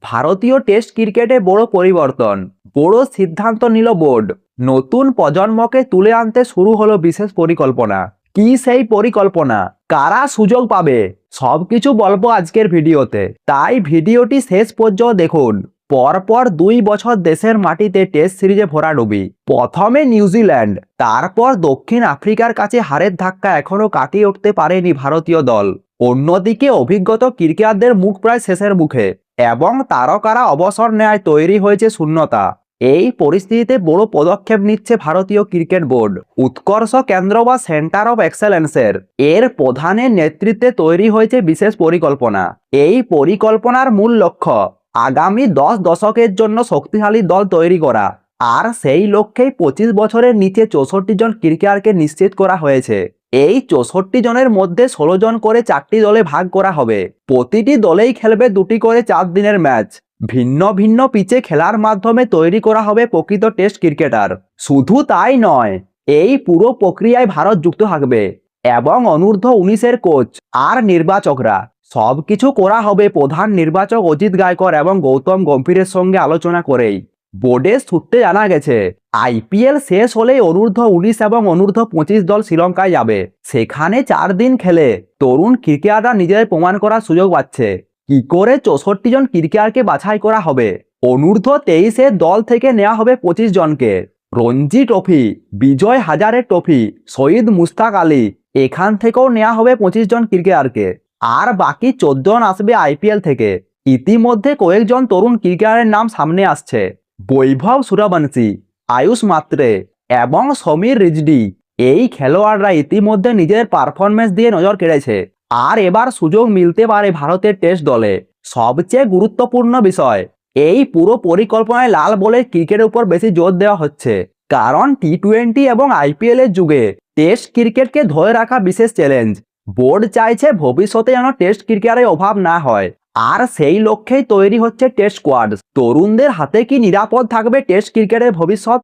ভারতীয় টেস্ট ক্রিকেটে বড় পরিবর্তন, বড় সিদ্ধান্ত নিল বোর্ড। নতুন প্রজন্মকে তুলে আনতে শুরু হলো বিশেষ পরিকল্পনা। কি সেই পরিকল্পনা, কারা সুযোগ পাবে, সবকিছু বলবো আজকের ভিডিওতে, তাই ভিডিওটি শেষ পর্যন্ত দেখুন। পরপর 2 বছর দেশের মাটিতে টেস্ট সিরিজে ভরাডুবি। প্রথমে নিউজিল্যান্ড, তারপর দক্ষিণ আফ্রিকার কাছে হারের ধাক্কা এখনো কাটিয়ে উঠতে পারেনি ভারতীয় দল। অন্যদিকে অভিজ্ঞতা ক্রিকেটারদের মুখ প্রায় শেষের মুখে এবং তারকারা অবসর নেয়, তৈরি হয়েছে শূন্যতা। এই পরিস্থিতিতে বড় পদক্ষেপ নিচ্ছে ভারতীয় ক্রিকেট বোর্ড। উৎকর্ষ কেন্দ্র বা সেন্টার অফ এক্সেলেন্সের এর প্রধানের নেতৃত্বে তৈরি হয়েছে বিশেষ পরিকল্পনা। এই পরিকল্পনার মূল লক্ষ্য আগামী 10 দশকের জন্য শক্তিশালী দল তৈরি করা। আর সেই লক্ষ্যেই 25 বছরের নিচে 64 জন ক্রিকেটারকে নিশ্চিত করা হয়েছে। এই 64 জনের মধ্যে 16 জন করে 4টি দলে ভাগ করা হবে। প্রতিটি দলেই খেলবে 2টি করে 4 দিনের ম্যাচ। ভিন্ন ভিন্ন পিচে খেলার মাধ্যমে তৈরি করা হবে প্রকৃত টেস্ট ক্রিকেটার। শুধু তাই নয়, এই পুরো প্রক্রিয়ায় ভারত যুক্ত থাকবে এবং অনূর্ধ্ব 19-এর কোচ আর নির্বাচকরা। সবকিছু করা হবে প্রধান নির্বাচক অজিত গায়কোয়াড় এবং গৌতম গম্ভীরের সঙ্গে আলোচনা করেই। বোর্ডের সূত্রে জানা গেছে, আইপিএল শেষ হলেই অনূর্ধ্ব 19 এবং অনূর্ধ্ব 25 দল শ্রীলঙ্কায় যাবে। সেখানে 4 দিন খেলে তরুণ ক্রিকেটাররা নিজেদের প্রমাণ করার সুযোগ পাচ্ছে। কি করে 64 জন ক্রিকেটারকে বাছাই করা হবে? অনূর্ধ্ব 23-এর দল থেকে নেওয়া হবে 25 জনকে। রঞ্জি ট্রফি, বিজয় হাজারে ট্রফি, শহীদ মুস্তাক আলী, এখান থেকেও নেওয়া হবে 25 জন ক্রিকেটারকে। আর বাকি 14 জন আসবে আইপিএল থেকে। ইতিমধ্যে কয়েকজন তরুণ ক্রিকেটারের নাম সামনে আসছে। বৈভব সূর্যবংশী, আয়ুষ মাত্রে এবং সমীর রিজভি। এই খেলোয়াড়রা ইতিমধ্যে নিজের পারফরমেন্স দিয়ে নজর কেড়েছে। আর এবার সুযোগ মিলতে পারে ভারতের টেস্ট দলে। সবচেয়ে গুরুত্বপূর্ণ বিষয়, এই পুরো পরিকল্পনায় লাল বলের ক্রিকেটের উপর বেশি জোর দেওয়া হচ্ছে। কারণ টি-20 এবং আইপিএল এর যুগে টেস্ট ক্রিকেটকে ধরে রাখা বিশেষ চ্যালেঞ্জ। বোর্ড চাইছে ভবিষ্যতে যেন টেস্ট ক্রিকেটের অভাব না হয়। আর সেই লক্ষ্যেই তৈরি হচ্ছে টেস্ট স্কোয়াড। তরুণদের হাতে কি নিরাপদ থাকবে টেস্ট ক্রিকেটের ভবিষ্যৎ?